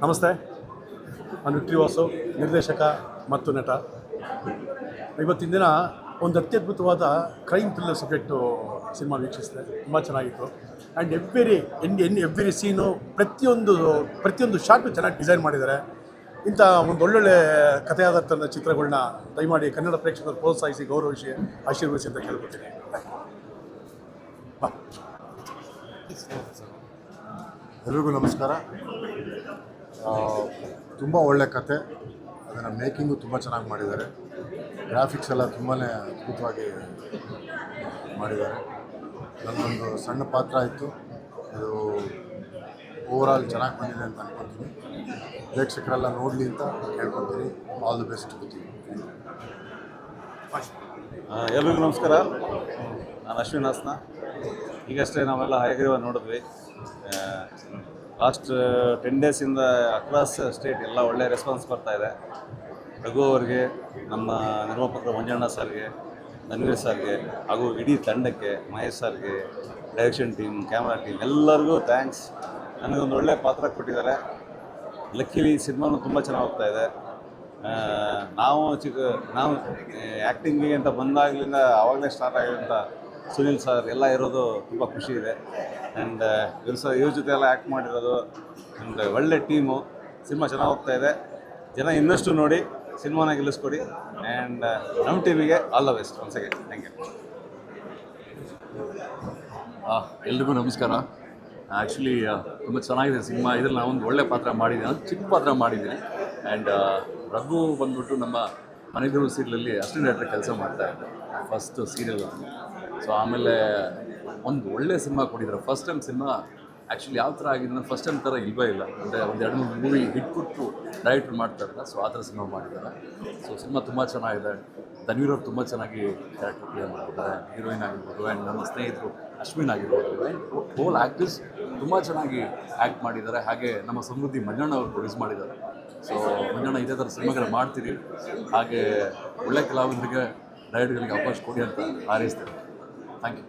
ನಮಸ್ತೆ, ನಾನು ವಿಕ್ಟರಿ ವಾಸು, ನಿರ್ದೇಶಕ ಮತ್ತು ನಟ. ಇವತ್ತಿನ ದಿನ ಒಂದು ಅತ್ಯದ್ಭುತವಾದ ಕ್ರೈಮ್ ಥ್ರಿಲ್ಲರ್ ಸಬ್ಜೆಕ್ಟು ಸಿನಿಮಾ ವೀಕ್ಷಿಸಿದೆ. ತುಂಬ ಚೆನ್ನಾಗಿತ್ತು. ಆ್ಯಂಡ್ ಎವ್ರಿ ಸೀನು, ಪ್ರತಿಯೊಂದು ಶಾರ್ಟು ಚೆನ್ನಾಗಿ ಡಿಸೈನ್ ಮಾಡಿದ್ದಾರೆ. ಇಂಥ ಒಂದು ಒಳ್ಳೊಳ್ಳೆ ಕಥೆಯಾದಂಥ ಚಿತ್ರಗಳನ್ನ ದಯಮಾಡಿ ಕನ್ನಡ ಪ್ರೇಕ್ಷಕರು ಪ್ರೋತ್ಸಾಹಿಸಿ, ಗೌರವಿಸಿ, ಆಶೀರ್ವದಿಸಿ ಅಂತ ಕೇಳ್ಕೊತೀನಿ. ಎಲ್ರಿಗೂ ನಮಸ್ಕಾರ. ತುಂಬ ಒಳ್ಳೆ ಕತೆ, ಅದನ್ನು ಮೇಕಿಂಗು ತುಂಬ ಚೆನ್ನಾಗಿ ಮಾಡಿದ್ದಾರೆ. ಗ್ರಾಫಿಕ್ಸ್ ಎಲ್ಲ ತುಂಬಾ ಅದ್ಭುತವಾಗಿ ಮಾಡಿದ್ದಾರೆ. ನನ್ನೊಂದು ಸಣ್ಣ ಪಾತ್ರ ಇತ್ತು, ಇದು ಓವರಾಲ್ ಚೆನ್ನಾಗಿ ಬಂದಿದೆ ಅಂತ ಅನ್ಕೊತೀನಿ. ಪ್ರೇಕ್ಷಕರೆಲ್ಲ ನೋಡಲಿ ಅಂತ ಕೇಳ್ಕೊತೀನಿ. All the best. ಎಲ್ರಿಗೂ ನಮಸ್ಕಾರ. ನಾನು ಅಶ್ವಿನ್ ಹಾಸನ. ಈಗಷ್ಟೇ ನಾವೆಲ್ಲ ಹಯಗ್ರೀವ ನೋಡಿದ್ವಿ. ಲಾಸ್ಟ್ 10 ಡೇಸಿಂದ ಅಕ್ರಾಸ್ ಸ್ಟೇಟ್ ಎಲ್ಲ ಒಳ್ಳೆಯ ರೆಸ್ಪಾನ್ಸ್ ಬರ್ತಾಯಿದೆ. ರಘು ಅವ್ರಿಗೆ, ನಮ್ಮ ನಿರ್ಮಾಪಕರು ಮಂಜಣ್ಣ ಸರ್ಗೆ, ಧನ್ವೀರ್ ಸರ್ಗೆ, ಹಾಗೂ ಇಡೀ ತಂಡಕ್ಕೆ, ಮಹೇಶ್ ಸರ್ಗೆ, ಡೈರೆಕ್ಷನ್ ಟೀಮ್, ಕ್ಯಾಮ್ರಾ ಟೀಮ್ ಎಲ್ಲರಿಗೂ ಥ್ಯಾಂಕ್ಸ್. ನನಗೊಂದು ಒಳ್ಳೆಯ ಪಾತ್ರ ಕೊಟ್ಟಿದ್ದಾರೆ. ಲಕ್ಕಿಲಿ ಸಿನಿಮಾನು ತುಂಬ ಚೆನ್ನಾಗಿ ಹೋಗ್ತಾಯಿದೆ. ನಾವು ಆ್ಯಕ್ಟಿಂಗಿಗೆ ಅಂತ ಬಂದಾಗಲಿಂದ ಆವಾಗಲೇ ಸ್ಟಾರ್ಟ್ ಆಗಿರೋಂಥ ಸುನಿಲ್ ಸರ್ ಎಲ್ಲ ಇರೋದು ತುಂಬ ಖುಷಿ ಇದೆ. ಆ್ಯಂಡ್ ಇವ್ರ ಜೊತೆ ಎಲ್ಲ ಆ್ಯಕ್ಟ್ ಮಾಡಿರೋದು ಆ್ಯಂಡ್ ಒಳ್ಳೆ ಟೀಮು. ಸಿನಿಮಾ ಚೆನ್ನಾಗಿ ಹೋಗ್ತಾಯಿದೆ. ಜನ ಇನ್ನಷ್ಟು ನೋಡಿ ಸಿನಿಮಾನ ಗೆಲ್ಲಿಸ್ಕೊಡಿ. ಆ್ಯಂಡ್ ನಮ್ಮ ಟೀಮಿಗೆ all the best. Once again thank you. ಎಲ್ರಿಗೂ ನಮಸ್ಕಾರ. ಆ್ಯಕ್ಚುಲಿ ತುಂಬ ಚೆನ್ನಾಗಿದೆ ಸಿನಿಮಾ. ಇದ್ರಲ್ಲಿ ನಾವೊಂದು ಒಳ್ಳೆ ಪಾತ್ರ ಮಾಡಿದ್ದೀನಿ, ಚಿಕ್ಕ ಪಾತ್ರ ಮಾಡಿದ್ದೀನಿ. ಆ್ಯಂಡ್ ರಘು ಬಂದ್ಬಿಟ್ಟು ನಮ್ಮ ಮನೆದೇವ್ರ ಸೀರಿಯಲಲ್ಲಿ ಅಸಿಸ್ಟೆಂಟ್ ಡೈರೆಕ್ಟರ್ ಕೆಲಸ ಮಾಡ್ತಾಯಿದ್ದೆ, ಫಸ್ಟ್ ಸೀರಿಯಲ್. ಸೊ ಆಮೇಲೆ ಒಂದು ಒಳ್ಳೆ ಸಿನಿಮಾ ಕೊಟ್ಟಿದ್ದಾರೆ. ಫಸ್ಟ್ ಟೈಮ್ ಸಿನಿಮಾ ಆ್ಯಕ್ಚುಲಿ ಯಾವ ಥರ ಆಗಿದೆ ಅಂದರೆ ಫಸ್ಟ್ ಟೈಮ್ ಥರ ಇಲ್ಲವೇ ಇಲ್ಲ. ಅಂದರೆ ಒಂದು 2-3 ಮೂವಿ ಹಿಟ್ ಕೊಟ್ಟು ಡೈರೆಕ್ಟ್ರ್ ಮಾಡ್ತಾರಲ್ಲ, ಸೊ ಆ ಥರ ಸಿನಿಮಾ ಮಾಡಿದ್ದಾರೆ. ಸೊ ಸಿನಿಮಾ ತುಂಬ ಚೆನ್ನಾಗಿದೆ. ಧನ್ವೀರ್ ಅವರು ತುಂಬ ಚೆನ್ನಾಗಿ ಕ್ಯಾರೆಕ್ಟರ್ ಪ್ಲೇ ಮಾಡಿದ್ದಾರೆ. ಹೀರೋಯಿನ್ ಆಗಿರ್ಬೋದು, ಆ್ಯಂಡ್ ನಮ್ಮ ಸ್ನೇಹಿತರು ಅಶ್ವಿನ್ ಆಗಿರ್ಬೋದು, ಆ್ಯಂಡ್ ಹೋಲ್ ಆ್ಯಕ್ಟರ್ಸ್ ತುಂಬ ಚೆನ್ನಾಗಿ ಆ್ಯಕ್ಟ್ ಮಾಡಿದ್ದಾರೆ. ಹಾಗೆ ನಮ್ಮ ಸಮೃದ್ಧಿ ಮಂಜಣ್ಣ ಅವರು ಪ್ರೊಡ್ಯೂಸ್ ಮಾಡಿದ್ದಾರೆ. ಸೊ ಮಂಜಣ್ಣ ಇದೇ ಥರ ಸಿನಿಮಾಗಳು ಮಾಡ್ತೀರಿ, ಹಾಗೆ ಒಳ್ಳೆ ಕಲಾವಿದರಿಗೆ, ಡೈರೆಕ್ಟರ್ಗಳಿಗೆ ಅವಕಾಶ ಕೊಡಿ ಅಂತ ಹಾರೈಸ್ತಾರೆ. Thank you.